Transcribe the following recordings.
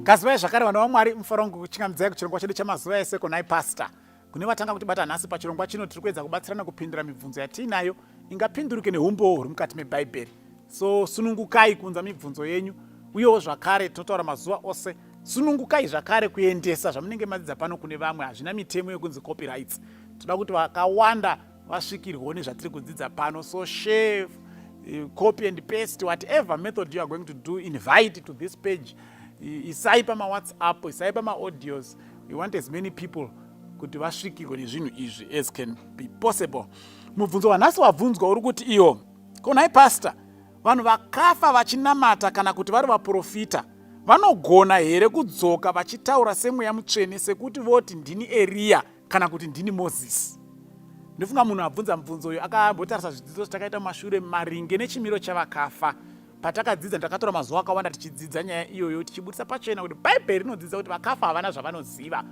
Ngazivai zvakare vanhu vaMwari mufaro wangu kuchingamidza kuchirongwa chedu chamazuva ese kunai pastor. Kune vatanga kutibata nhasi pachirongwa chino tiri kuedza kubatsirana kupindura mibvunzo yatiinayo ingapinduruke neumbowo huri mukati meBhaibheri. So sunungukai kuunza mibvunzo yenyu uyewo zvakare tinotaura mazuva ose sunungukai zvakare kuendesa zvamunenge madzidza pano kune vamwe. Hazvina mitemo yekunzi copyrights. Toda kuti vakawanda vasvikirwewo nezvatiri kudzidza pano. So share, copy and paste, whatever method you are going to do, invite to this page. Isai pama WhatsApp, isai pama audios. We want as many people kuti vasvikirwe nezvinhu izvi as can be possible. Mubvunzo wanhasi wabvunzwa uri kuti iyo konai pastor, vanhu vakafa vachinamata kana kuti vari vaprofita vanogona here kudzoka vachitaura semweya mutsvene sekuti voti ndini Eria kana kuti ndini Moses? Ndofunga munhu abvunza mubvunzo uyu akambotarisa zvidzidzo zvatakaita mumashure maringe nechimiro chavakafa. Patakadzidza ndakatora mazuva akawanda tichidzidza nyaya iyoyo tichibudisa pachena kuti Bhaibheri rinodzidza kuti vakafa havana zvavanoziva.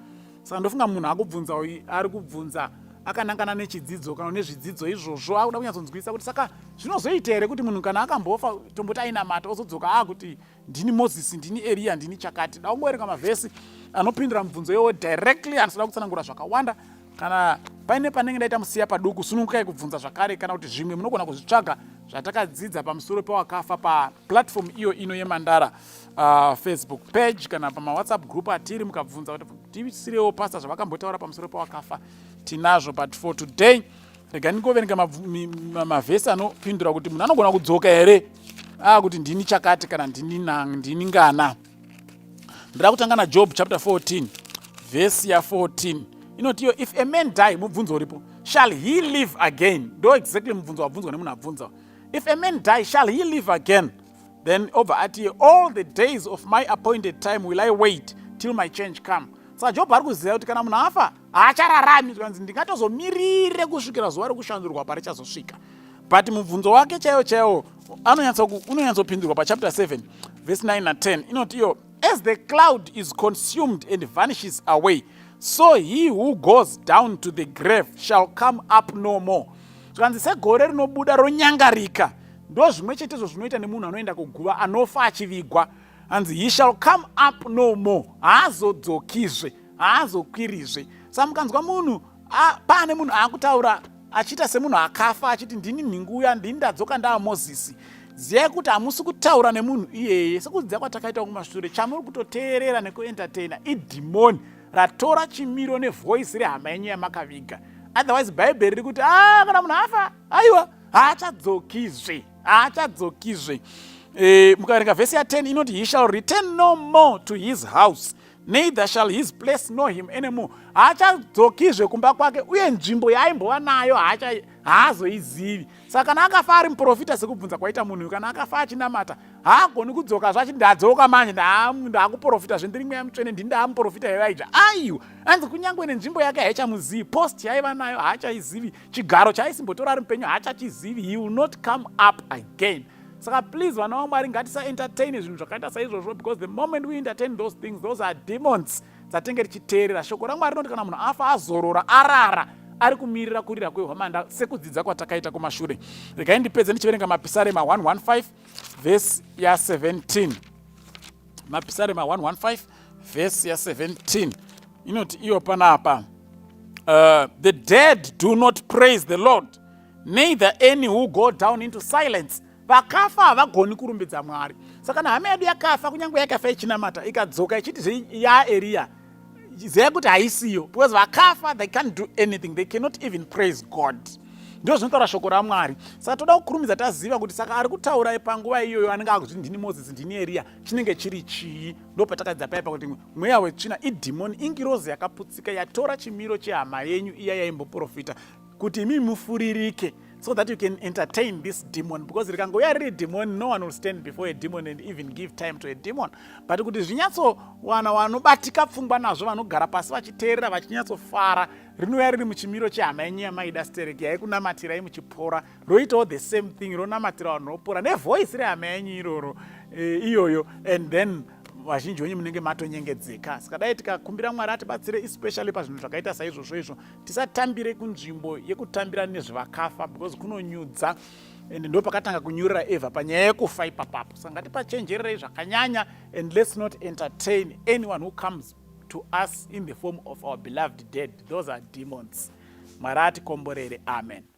Saka ndofunga munhu akubvunza uyu ari kubvunza akanangana nechidzidzo kana nezvidzidzo izvozvo akuda kunyatsonzwisa kuti saka zvinozoita here kuti munhu kana akambofa tomboti ainamata ozodzoka kuti ndini Moses, ndini Eria, ndini chakati. Da kungoerenga mavhesi anopindura mubvunzo iwowo directly, anoda kutsanangura zvakawanda. Kana paine panenge ndaita musiya paduku, sunungukai kubvunza zvakare, kana kuti zvimwe munogona kuzvitsvaga zvatakadzidza pamusoro pawakafa paplatform iyo ino yeMandara Facebook page kana pamaWhatsApp group atiri, mukabvunza kuti tisirewo pastor zvavakambotaura pamusoro pawakafa tinazvo. But for today rega ndingoverenga mavhesi anopindura kuti munhu anogona kudzoka here kuti ndini chakati kana ndini ngana. Ndira kutanga naJob chapter 14 verse ya 14 inoti iyo, if a man die, mubvunzo uripo, shall he live again? Ndo exactly mubvunzo wabvunzwa nemunhu abvunza. If a man die, shall he live again? Then over ati, all the days of my appointed time will I wait till my change come. Saka Job ari kuziva kuti kana munhu afa haachararami, zvikanzi ndingatozomirire kusvikira zuva rekushandurwa parichazosvika. But mubvunzo wake chaiwo unonyatsopindurwa pachapter 7 verse 9 na 10 inoti iyo, as the cloud is consumed and vanishes away, so he who goes down to the grave shall come up no more. Zvikanzi segore rinobuda ronyangarika, ndo zvimwe chetezvo zvinoita nemunhu anoenda kuguva anofa achivigwa. Hanzi he shall come up no more, haazodzokizve, haazokwirizve. Saka mukanzwa munhu pane munhu akutaura achiita semunhu akafa achiti ndini nhinguya, ndini ndadzoka ndaa Mozisi, ziyai kuti hamusi kutaura nemunhu iyeye. Sekudzidzisa kwatakaita kumashure, chamuri kutoteerera nekuentertaina idhimoni ratora chimiro nevoisi rehama yenyu yamakaviga. Otherwise Bhaibheri riri kuti kana munhu afa aiwa haachadzokizve. Mukaverenga vhesi ya 10 inoti, he shall return no more to his house, neither shall his place know him anymore. Haachadzokizve kumba kwake, uye nzvimbo yaaimbova nayo haazoizivi. Saka kana akafa ari muprofita sekubvunza kwaita munhu, kana akafa achinamata haagoni kudzoka zvachiti ndadzoka manje ndaakuprofita zvendiri mweya mutsvene, ndini ndaamuprofita Elijah. Aiwa, hanzi kunyange nenzvimbo yake haichamuzivi, post yaiva nayo haachaizivi, chigaro chaaisimbotora ari mupenyu haachachizivi. He will not come up again. Saka please vana vaMwari ngatisaentertain zvinhu zvakaita saizvozvo, because the moment we entertain those things, those are demons dzatenge tichiteerera. Shoko raMwari rinoti kana munhu afa azorora arara ari kumirira kurira kwehwamanda sekudzidza kwatakaita kumashure. Regai ndipedze ndichiverenga mapisarema 115 verse ya 17. Mapisarema 115 verse ya 17 inoti iyo panapa, the dead do not praise the Lord, neither any who go down into silence. Vakafa havagoni kurumbidza Mwari. Saka kana hama yedu yakafa, kunyange yakafa ichinamata, ikadzoka ichiti yaEria, ziyai kuti haisiyo, because vakafa they can't do anything, they cannot even praise God. Ndio zvinotaura shoko raMwari. Saka toda kukurumidza taziva kuti saka ari kutaura panguva iyoyo anenge akuti ndini Moses, ndini Eria, chinenge chiri chii. Ndo patakadzidza paya pakuti mweya wetsvina idhimoni, ingirozi yakaputsika yatora chimiro chehama yenyu iya yaimboprofita kuti imi mufuririke, so that you can entertain this demon. Because rikangouya riri demon, no one will stand before a demon and even give time to a demon. But kuti zvinyatsowana vanobatika pfungwa nazvo, vanogara pasi vachiteerera vachinyatsofara, rinouya riri muchimiro chehama yenyu yamaida stereki yaikunamatirai muchipora, roitawo the same thing, ronamatira vanhu ropora nevoisi rehama yenyu iroro iyoyo, and then vazhinji venyu munenge matonyengedzeka. Saka dai tikakumbira Mwari atibatsire, especially pazvinhu zvakaita saizvozvo izvo, tisatambire kunzvimbo yekutambira nezvevakafa, because kunonyudza. and ndo pakatanga kunyurira Eva panyaya yekufa ipapapo. Saka ngatipachenjererei zvakanyanya, and let's not entertain anyone who comes to us in the form of our beloved dead. Those are demons. Mwari atikomborere. Amen.